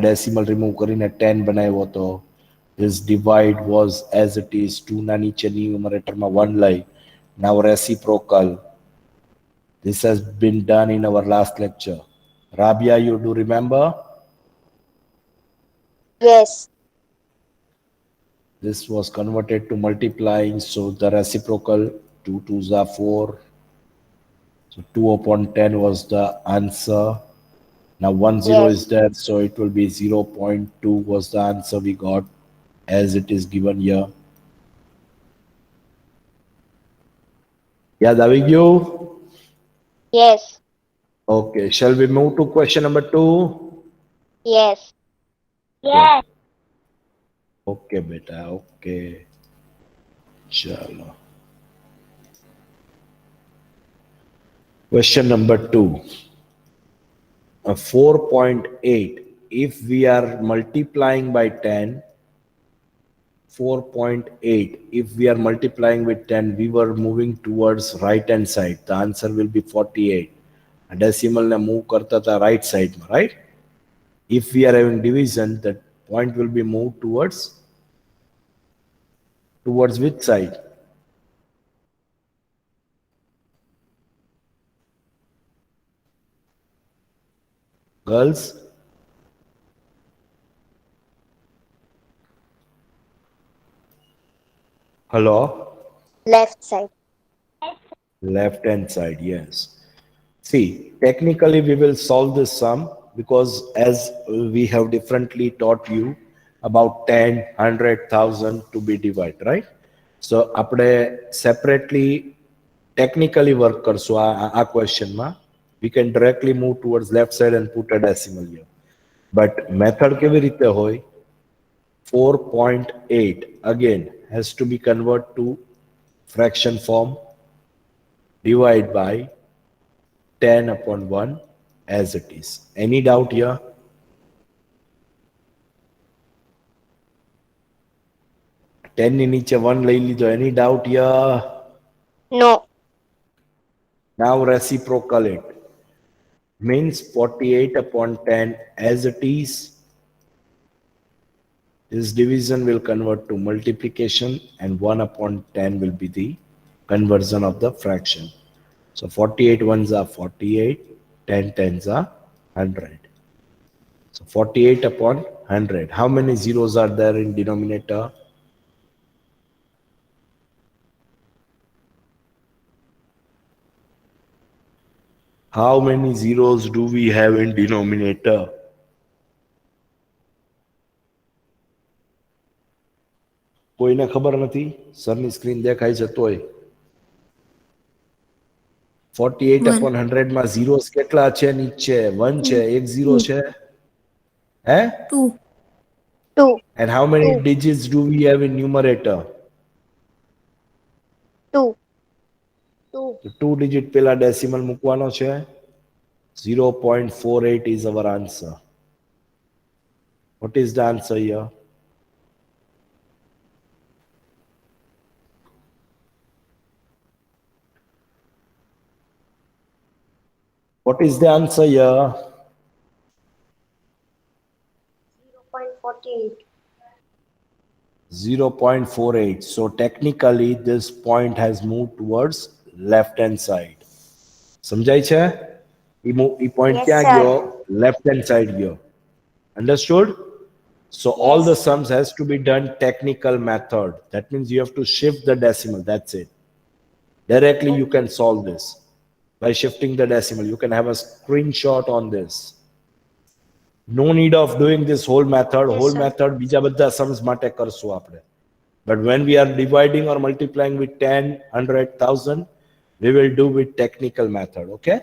decimal remove કરીને 10 બનાવ્યો હતો. This divide was as it is 2 ના નીચેની numerator માં 1 લઈ. Now reciprocal. This has been done in our last lecture. Rabia, you do remember? Yes. This was converted to multiplying, so the reciprocal 2 2s are 4. So 2 upon 10 was the answer. Now 1 0 Yes. is there, so it will be 0.2 was the answer we got as it is given here. યાદ આવી ગયું? Yes. Okay, shall we move to question number 2? Yes. Yes. Okay beta, okay. Chalo. Question number 2. 4.8. If we are multiplying by 10, 4.8. If we are multiplying with 10, we were moving towards right hand side. The answer will be 48. A decimal ne move karta tha right side, right? If we are having division, that point will be moved towards which side? Girls? Hello? Left side. Left hand side, yes. See, technically we will solve this sum because as we have differently taught you about 10, 100,000 to be divided, right? So આપણે separately technically work કરશું આ question માં. We can directly move towards left side and put a decimal here. But method કેવી રીતે હોય? 4.8 again has to be converted to fraction form, divide by 10 upon 1 as it is. Any doubt here? Ten ની નીચે 1 લઈ લીધો. Any doubt here? No. Now reciprocal it. Means 48 upon 10 as it is. This division will convert to multiplication and 1 upon 10 will be the conversion of the fraction. So 48 ones are 48, 10 tens are 100. So 48 upon 100. How many zeros are there in denominator? How many zeros do we have in denominator? કોઈને ખબર નથી? સરની screen દેખાય છે તોય 48 upon 100 માં zeros કેટલા છે? નીચે 1 છે, એક 0 છે. હે? 2. 2. And how many digits do we have in numerator? 2. 2 digit પેલા decimal મૂકવાનો છે. 0.48 is our answer. What is the answer here? What is the answer here? 0.48. 0.48. So technically this point has moved towards left hand side. સમજાય છે? ઈ point Yes, ક્યાં sir. ગયો? Left hand side ગયો. Understood? So all Yes. the sums has to be done technical method. That means you have to shift the decimal. That's it. Directly you can solve this by shifting the decimal. You can have a screenshot on this. No need of doing this whole method. Yes, Whole sir. method બીજા બધા sums માટે કરશું આપણે. But when we are dividing or multiplying with 10, 100, 1000, we will do with technical method. Okay?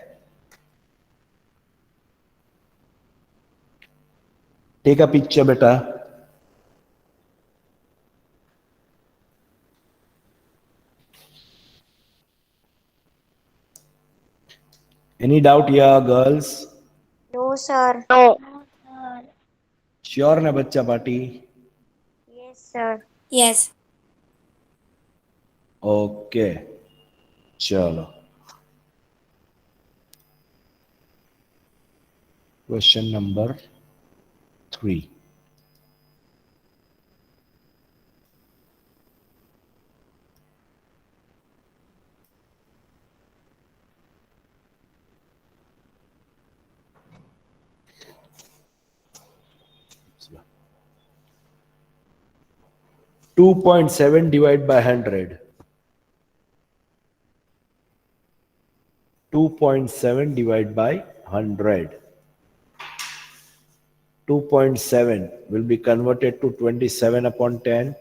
Take a picture, beta. Any doubt here, girls? No, sir. No. Sure, na bachcha party? Yes, sir. Yes. Okay. Chalo. Question number 3. 3. So, 2.7 divided by 100. 2.7 divided by 100. 2.7 will be converted to 27 upon 10.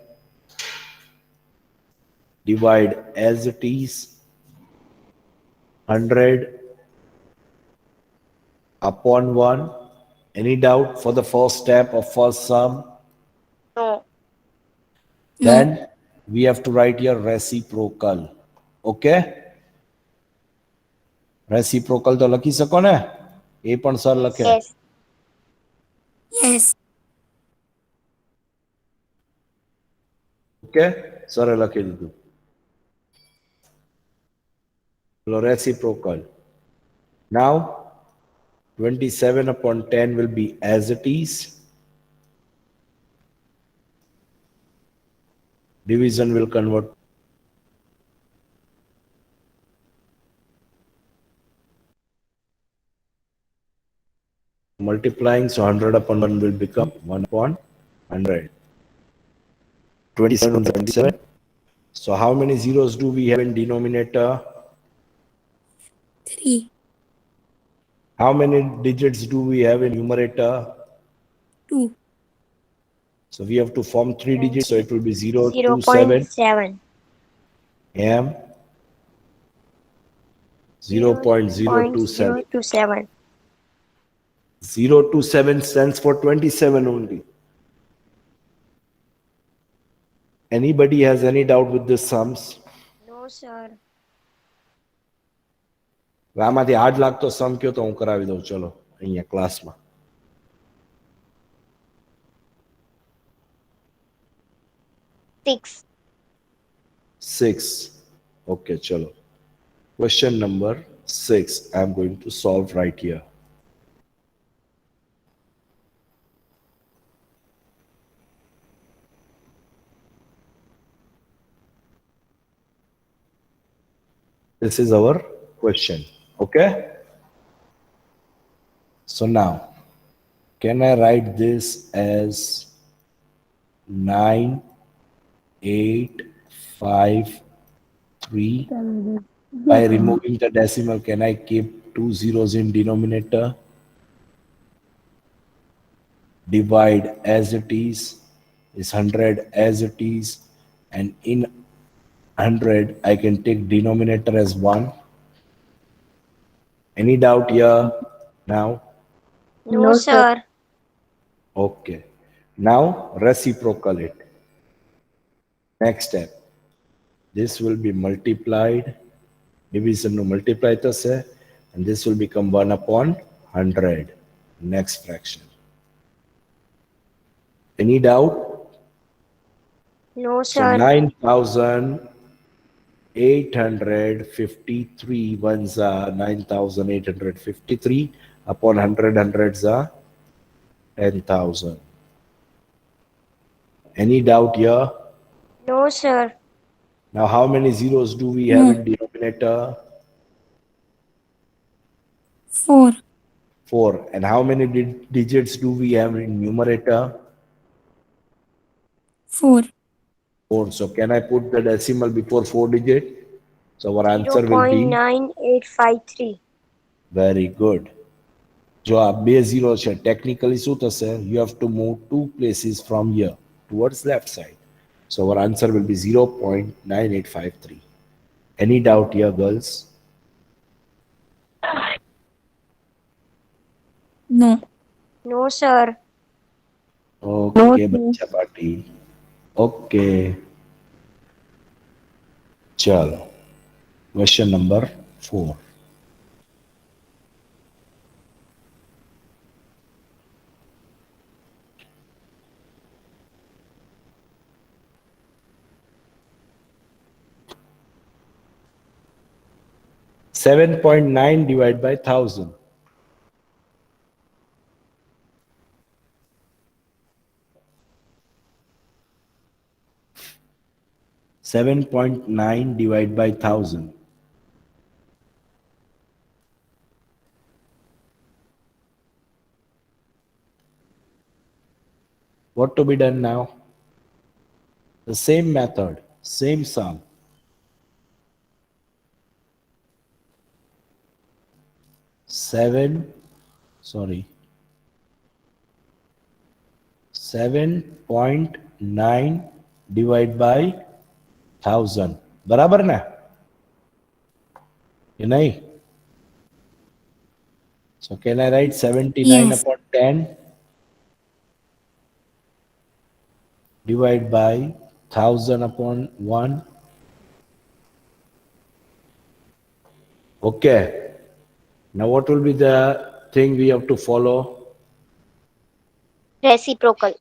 Divide as it is 100 upon 1. Any doubt for the first step of first sum? No. Then we have to write your reciprocal. Okay? Reciprocal તો લખી શકો ને? એ પણ sir લખે. Yes. Yes. Okay? સરે લખી દીધું. Reciprocal. Now 27 upon 10 will be as it is. Division will convert. Multiplying, so 100 upon 1 will become 1 upon 100. 27 on 27. So how many zeros do we have in denominator? 3. How many digits do we have in numerator? 2. So we have to form 3 digits, so it will be 0, 2, 7, 0.7. m 0.027. 0.027. 027 stands for 27 only. Anybody has any doubt with the sums? No, sir. આમાંથી hard લાગતો સમ કયો તો હું કરાવી દઉં ચલો અહીંયા ક્લાસમાં. 6. 6. Okay, chalo. Question number 6. I'm going to solve right here. This is our question. Okay? So now, can I write this as 9, 8, 5, 3? By removing the decimal, can I keep 2 zeros in denominator? Divide as it is 100 as it is, and in 100 I can take denominator as 1. Any doubt here now? No, sir. Okay. Now reciprocal it. Next step. This will be multiplied. Division to multiply thase, and this will become 1 upon 100. Next fraction. Any doubt? No, So sir. 9,853 ones are 9,853 upon 100 hundreds are 10,000. Any doubt here? No, sir. Now how many zeros do we have in denominator? 4. 4. And how many digits do we have in numerator? 4. 4. So can I put the decimal before 4 digit? So our answer will be 0.9853. very good. જો આ બે zero છે technically શું થશે? You have to move 2 places from here towards left side. So our answer will be 0.9853. Any doubt here, girls? No. No, sir. Okay, बच्चा party. Okay. चलो. Question number 4. $7.9 divided by 1,000. 7.9 divided by 1000. What to be done now? The same method, same sum. 7, sorry, 7.9 divided by 1000. बराबर ना? ये नहीं? So can I write 79 Yes. upon 10 divided by 1000 upon 1? Okay. Now what will be the thing we have to follow? Reciprocal.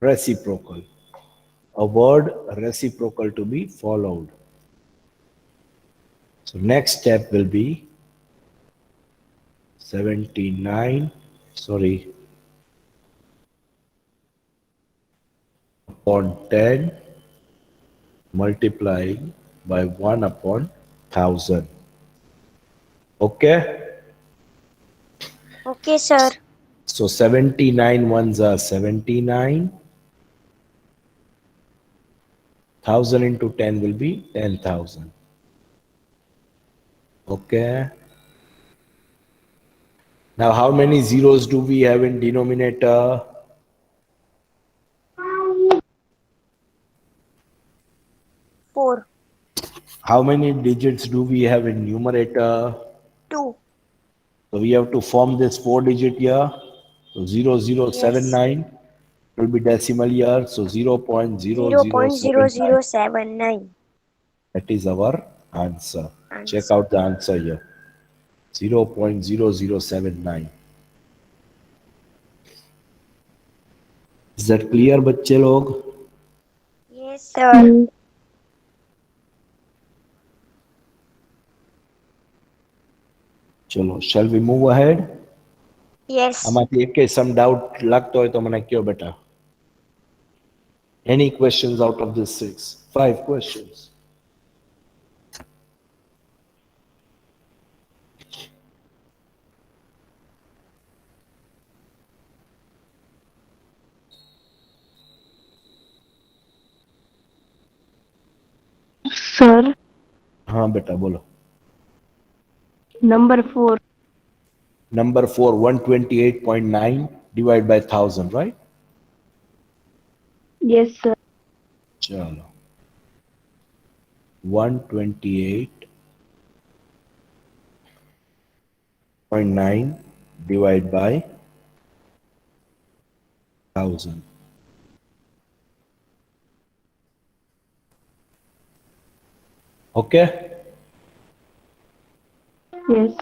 Reciprocal. A word reciprocal to be followed. So next step will be 79, sorry, upon 10 multiplying by 1 upon 1000. Okay? Okay, sir. So 79 ones are 79. 1000 into 10 will be 10,000. Okay. Now how many zeros do we have in denominator? 4. How many digits do we have in numerator? 2. So we have to form this 4-digit here. So Yes. 0079 will be decimal here. So 0.0079. 0.0079. That is our answer. Check Answer. out the answer here. 0.0079. Is that clear, बच्चे लोग? Yes, sir. चलो, shall we move ahead? Yes. આમાંથી એક some doubt લાગતો હોય તો મને કયો બેટા. Any questions out of this 6? 5 questions. Sir हाँ बेटा बोलो. Number 4 Number 4, 128.9 divided by 1000, right? Yes sir चलो. 128.9 divided by 1000. Okay? Yes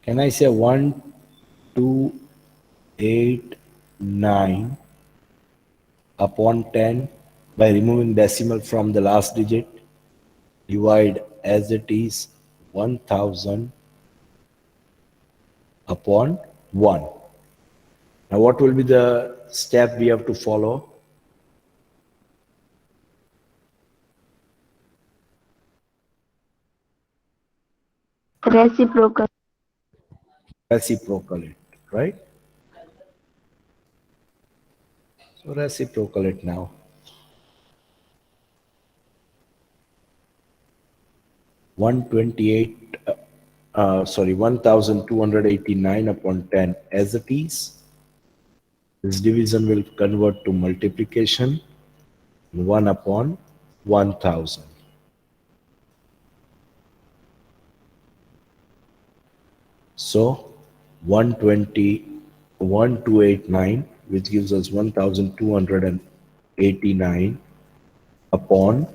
Can I say 1289 upon 10 by removing decimal from the last digit? Divide as it is 1000 upon 1. Now what will be the step we have to follow? Reciprocal Reciprocal it, right? So reciprocal it now. 128, 1289 upon 10 as it is. This division will convert to multiplication 1 upon 1000. So 1289, which gives us 1289 upon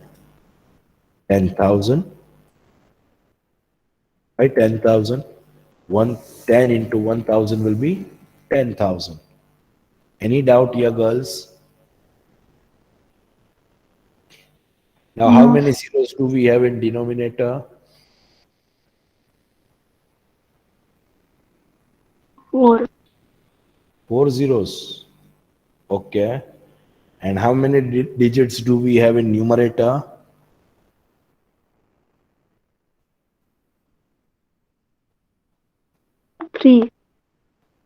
10,000, right? 10,000. 10 into 1000 will be 10,000. Any doubt here, girls? Now, how No. many zeros do we have in denominator? 4 4 zeros. Okay. And how many digits do we have in numerator? Three.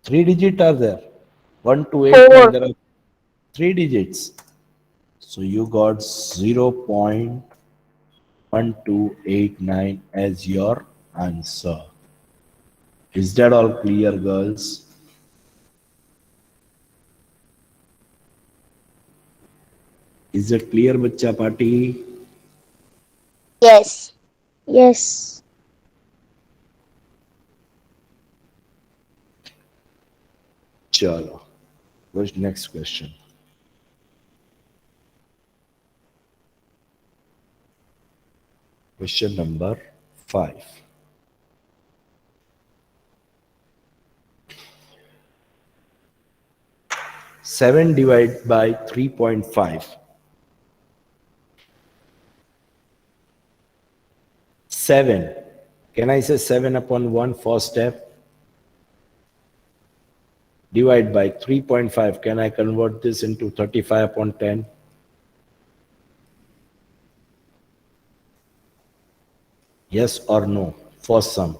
3 digits are there. 1 to 8, 9, Four. there are 3 digits. So you got 0.1289 as your answer. Is that all clear, girls? Is it clear, Bacha Party? Yes. Yes. Chalo. What's next question? Question number 5. Seven divided by 3.5. 7. Can I say 7 upon 1 first step? Divide by 3.5. Can I convert this into 35 upon 10? Yes or no? First sum.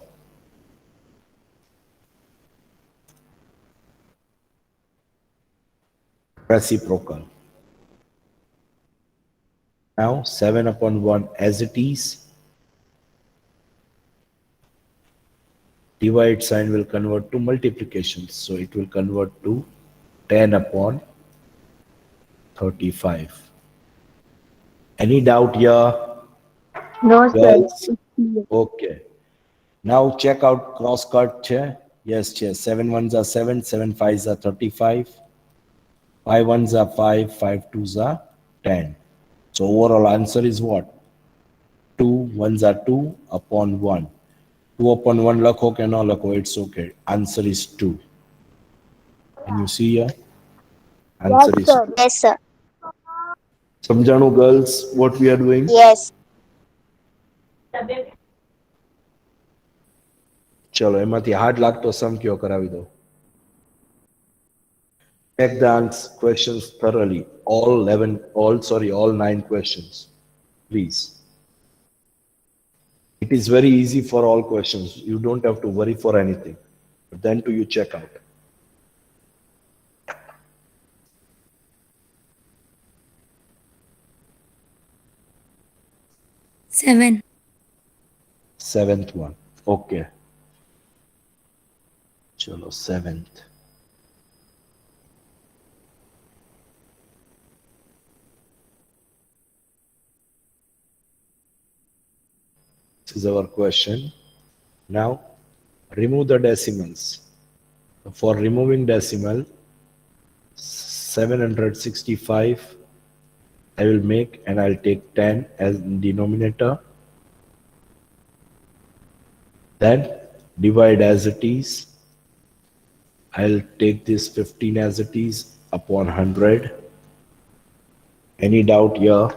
Reciprocal. Now 7 upon 1 as it is. Divide sign will convert to multiplication. So it will convert to 10 upon 35. Any doubt here? No, sir. Girls? Okay. Now check out cross cut. Yes, 7 ones are 7, 7 fives are 35. 5 ones are 5, 5 twos are 10. So overall answer is what? 2 ones are 2 upon 1. 2 upon 1 lakho ke no lakho, it's okay. Answer is 2. Can you see here? Answer is 2. Yes, sir. Samjhanu girls, what we are doing? Yes. ચલો એમાંથી hard લાગતો સમ કયો કરાવી દો. Check the questions thoroughly. All 9 questions. Please. It is very easy for all questions. You don't have to worry for anything. But then do you check out. Seven. 7th one. Okay. Chalo, 7th. This is our question. Now, remove the decimals. For removing decimal, 765 I will make, and I'll take 10 as denominator. Then divide as it is. I'll take this 15 as it is upon 100. Any doubt here?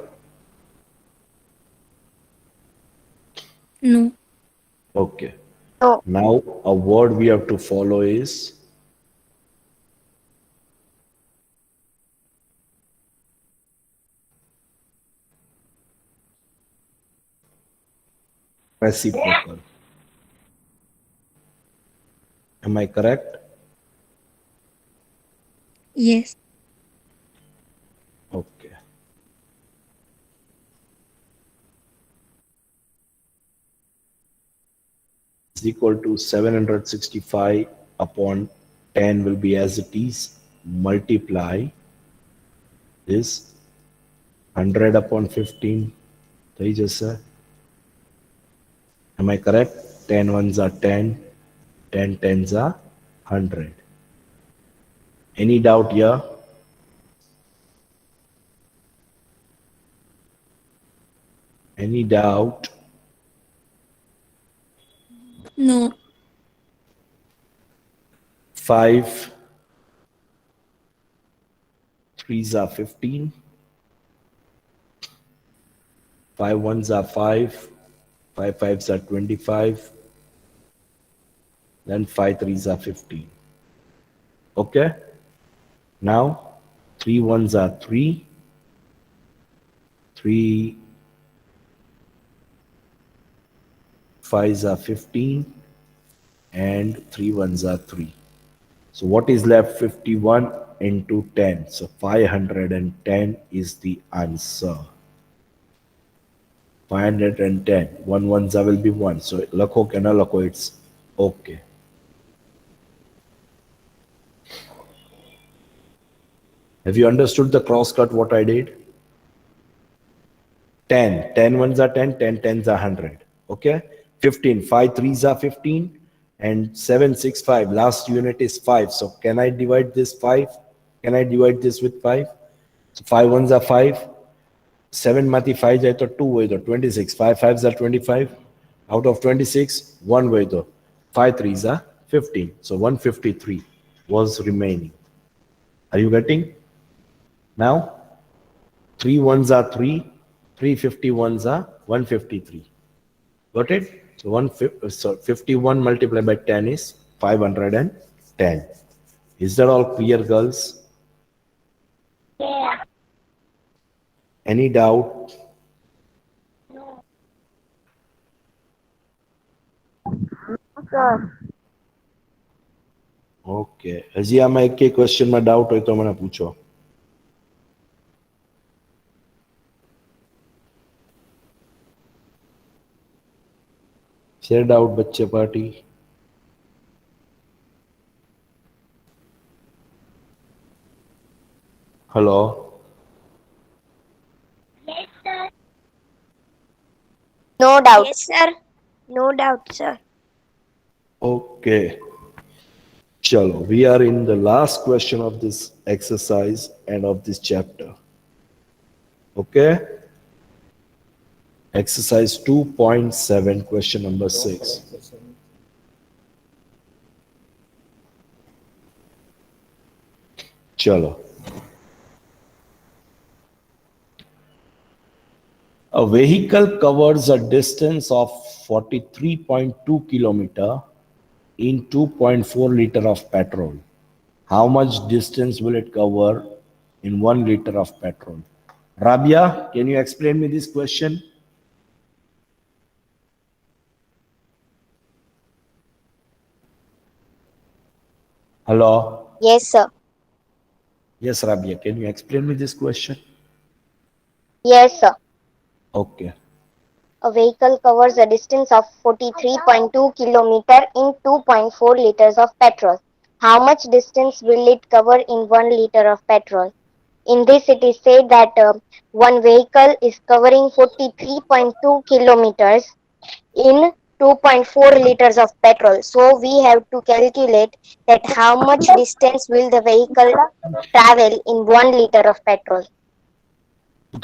No. Okay. No. Now a word we have to follow is reciprocal. Am I correct? Yes. Okay. Is equal to 765 upon 10 will be as it is. Multiply this 100 upon 15. Am I correct? 10 ones are 10, 10 tens are 100. Any doubt here? Any doubt? No. 5 threes are 15. 5 ones are 5. 5 fives are 25. Then 5 threes are 15. Okay? Now 3 ones are 3. 3 5s are 15. And 3 ones are 3. So what is left? 51 into 10. So 510 is the answer. 510. 1 ones will be 1. So lakho ke na lakho, it's okay. Have you understood the cross cut what I did? 10. 10 ones are 10. 10 tens are 100. Okay. 15. 5 threes are 15. And 7, 6, 5. Last unit is 5. So can I divide this 5? Can I divide this with 5? So 5 ones are 5. 7 માંથી 5 જાય તો 2 હોય તો 26. 5 5s are 25. Out of 26, 1 હોય તો 5 3s are 15. So 153 was remaining. Are you getting? Now 3 ones are 3. 351s are 153. Got it? So 51 multiplied by 10 is 510. Is that all clear, girls? Yeah. Any doubt? Sir. Okay. હજી આમાં એક ક્વેશ્ચનમાં doubt હોય તો મને પૂછો. Share doubt, बच्चे party. Hello. Yes, sir. No doubt. Yes, sir. No doubt, sir. Okay. Chalo, we are in the last question of this exercise and of this chapter. Okay. Exercise 2.7, question number 6. Chalo. A vehicle covers a distance of 43.2 kilometer in 2.4 liter of petrol. How much distance will it cover in 1 liter of petrol? Rabia, can you explain me this question? Hello? Yes, sir. Yes, Rabia, can you explain me this question? Yes, sir. Okay. A vehicle covers a distance of 43.2 kilometer in 2.4 liters of petrol. How much distance will it cover in 1 liter of petrol? In this, it is said that one vehicle is covering 43.2 kilometers in 2.4 liters of petrol. So we have to calculate that how much distance will the vehicle travel in 1 liter of petrol.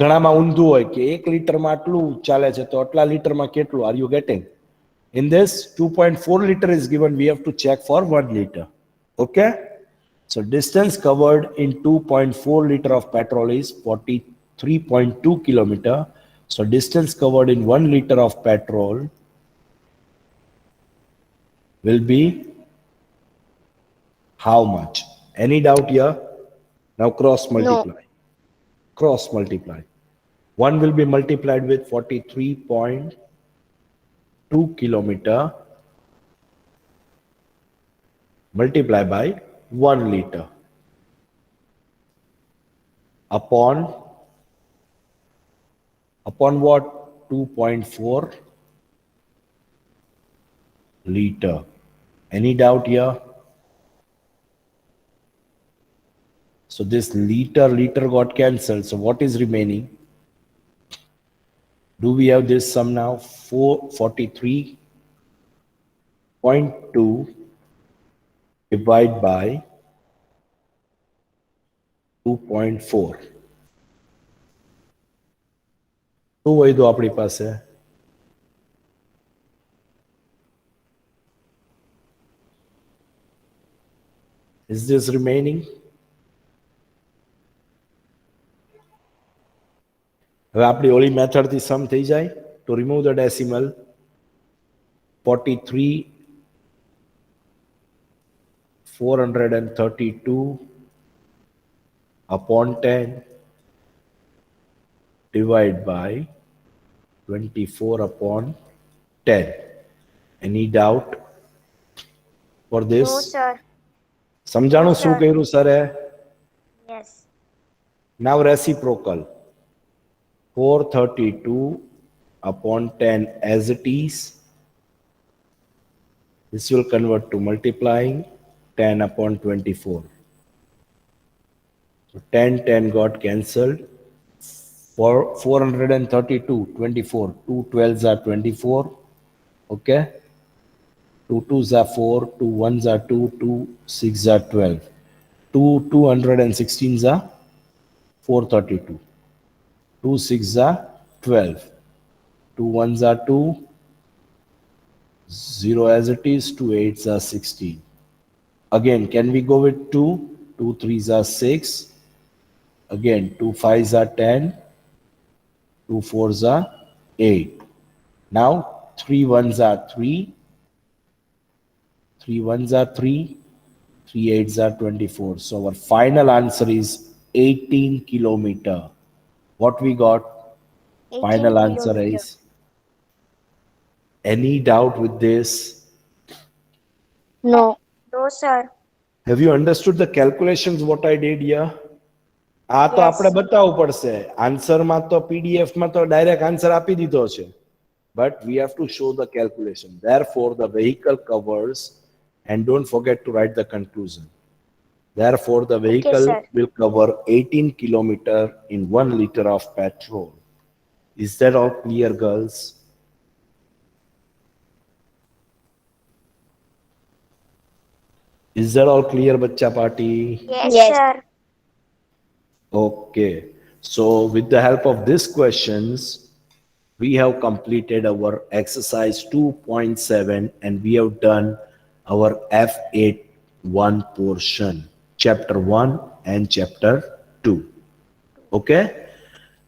ઘણામાં ઊંધું હોય કે 1 લિટરમાં આટલું ચાલે છે તો આટલા લિટરમાં કેટલું? Are you getting? In this 2.4 liter is given, we have to check for 1 liter. Okay? So distance covered in 2.4 liter of petrol is 43.2 kilometer. So distance covered in 1 liter of petrol will be how much? Any doubt here? Now cross multiply. Cross multiply. 1 will be multiplied with 43.2 kilometer multiply by 1 liter upon what? 2.4 liter. Any doubt here? So this liter got cancelled. So what is remaining? Do we have this sum now? 443.2 divided by 2.4. શું વૈધો આપણી પાસે? Is this remaining? હવે આપણી ઓલી મેથડથી સમ થઈ જાય to remove the decimal. 43 432 upon 10 divide by 24 upon 10. Any doubt for this? No, sir. સમજાણું શું કર્યું સરે? Yes. Now reciprocal. 432 upon 10 as it is. This will convert to multiplying 10 upon 24. So 10 got cancelled. For 432, 24. 2 12s are 24. Okay. 2 2s are 4. 2 1s are 2. 2 6s are 12. 2 216s are 432. 2 6s are 12. 2 1s are 2. 0 as it is. 2 8s are 16. Again, can we go with 2? 2 3s are 6. Again, 2 5s are 10. 2 4s are 8. Now, 3 1s are 3. 3 1s are 3. 3 8s are 24. So our final answer is 18 kilometer. What we got? 18 Final answer kilometer. is. Any doubt with this? No. No, sir. Have you understood the calculations what I did here? આ તો Yes. આપણે બતાવવું પડશે. આન્સરમાં તો પીડીએફમાં તો direct answer આપી દીધો છે. But we have to show the calculation. Therefore, the vehicle covers, and don't forget to write the conclusion. Therefore, the vehicle sir. will cover 18 kilometer in 1 liter of petrol. Is that all clear, girls? Is that all clear, Bachcha Party? Yes, sir. Okay. So with the help of these questions, we have completed our exercise 2.7 and we have done our F8-1 portion, chapter 1 and chapter 2. Okay.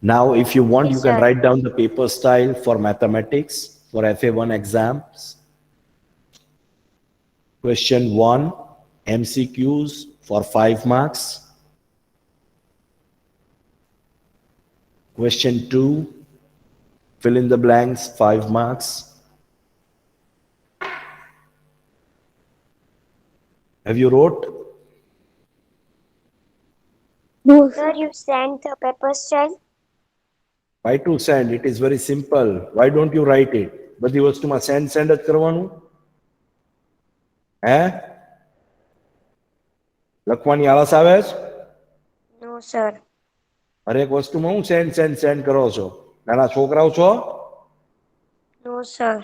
Now, if you want, Yes, you can sir. write down the paper style for mathematics for FA1 exams. Question 1, MCQs for 5 marks. Question 2, fill in the blanks, 5 marks. Have you wrote? No, Sir, you sent the paper style? Why to send? It is very simple. Why don't you write it? બધી વસ્તુમાં send જ કરવાનું. હે? લખવાની આળસ આવે છે? No, sir. હરેક વસ્તુમાં હું send કરો છો? નાના છોકરાઓ છો? No, sir.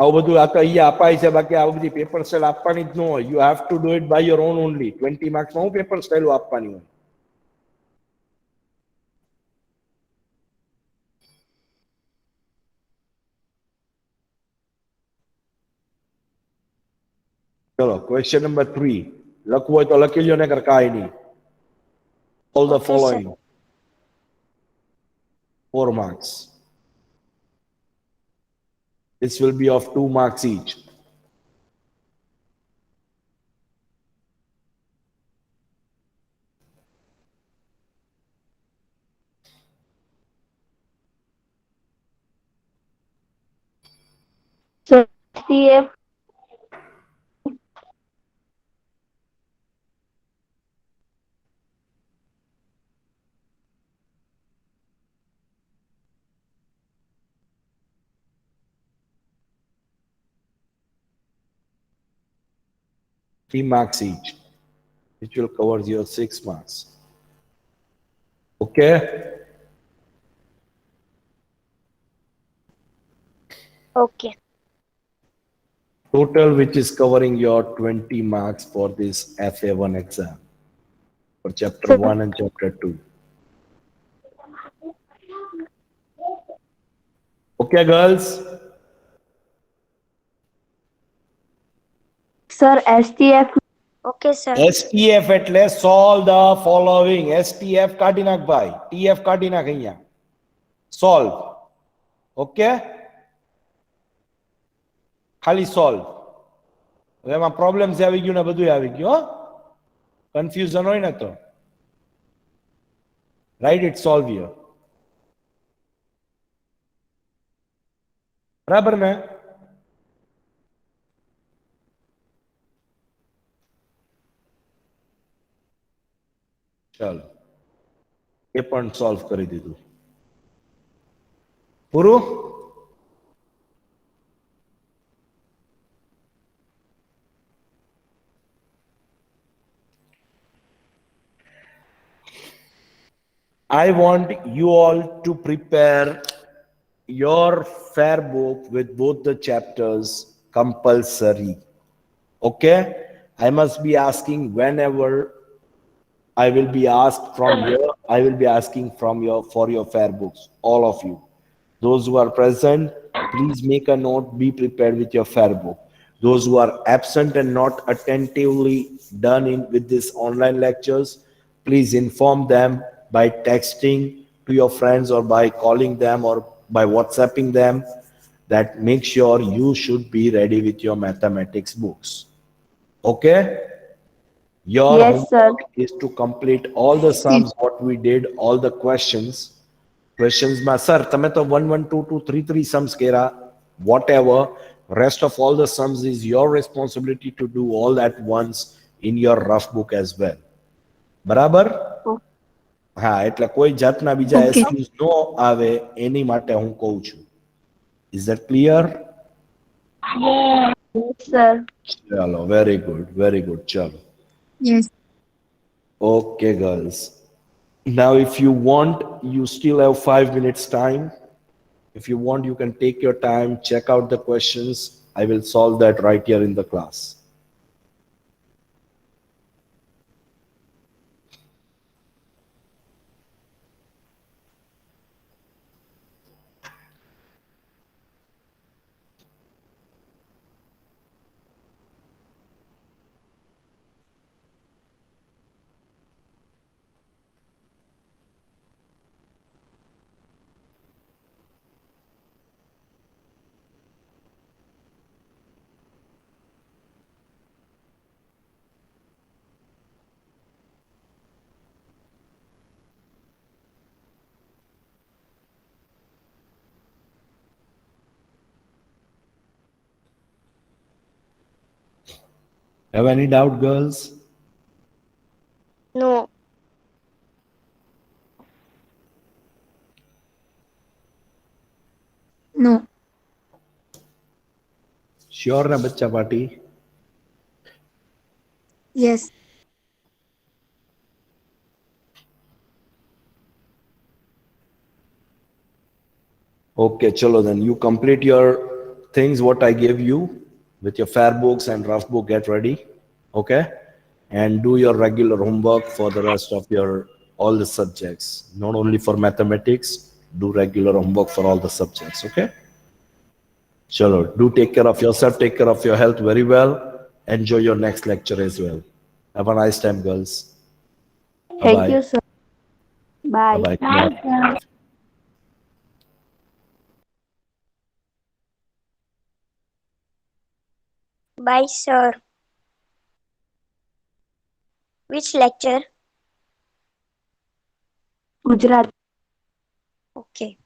આવું બધું આ તો અહીંયા અપાય છે, બાકી આ બધી પેપર સ્ટાઇલ આપવાની જ ન હોય. You have to do it by your own only. 20 માર્ક્સમાં હું પેપર સ્ટાઇલ આપવાની હોય? ચલો, ક્વેશ્ચન નંબર 3 લખવું હોય તો લખી લ્યો, નકર કાંઈ નહીં. All the Okay, following 4 marks. This will be of 2 marks each. sir. CF. Three marks each, which will cover your 6 marks. Okay? Okay. Total, which is covering your 20 marks for this FA1 exam for chapter 1 and chapter 2. Okay, girls? Sir, STF. Okay, sir. STF એટલે solve the following. STF કાઢી નાખ ભાઈ. TF કાઢી નાખ અહીંયા. Solve. Okay? ખાલી solve. હવે એમાં પ્રોબ્લેમ આવી ગયું ને બધું આવી ગયું. કન્ફ્યુઝન હોય ને તો રાઈટ ઇટ સોલ્વ હિયર. બરાબર ને? ચાલો એ પણ સોલ્વ કરી દીધું. પૂરું? I want you all to prepare your fair book with both the chapters compulsory. Okay? I must be asking whenever I will be asked from here, I will be asking from your for your fair books, all of you. Those who are present, please make a note, be prepared with your fair book. Those who are absent and not attentively done in with these online lectures, please inform them by texting to your friends or by calling them or by WhatsApping them that make sure you should be ready with your mathematics books. Okay? Your Yes, sir. homework is to complete all the sums, what we did, all the questions. Questions ma, sir, તમે તો 1 1 2 2 3 3 sums kera, whatever. Rest of all the sums is your responsibility to do all at once in your rough book as well. બરાબર? હા, એટલે કોઈ જાતના બીજા Okay. Excuse નો આવે એની માટે હું કહું છું. Is that clear? Yes, sir. ચાલો, very good, very good. ચાલો. Yes. Okay, girls. Now, if you want, you still have 5 minutes time. If you want, you can take your time, check out the questions. I will solve that right here in the class. Have any doubt, girls? No. No. Sure na bachcha party? Yes. Okay, chalo then. You complete your things, what I gave you with your fair books and rough book, get ready. Okay? And do your regular homework for the rest of your all the subjects. Not only for mathematics, do regular homework for all the subjects. Okay? Chalo, do take care of yourself, take care of your health very well. Enjoy your next lecture as well. Have a nice time, girls. Thank Bye-bye. you, sir. Bye. Bye-bye. Bye. Bye, sir. Which lecture? Gujarat. Okay.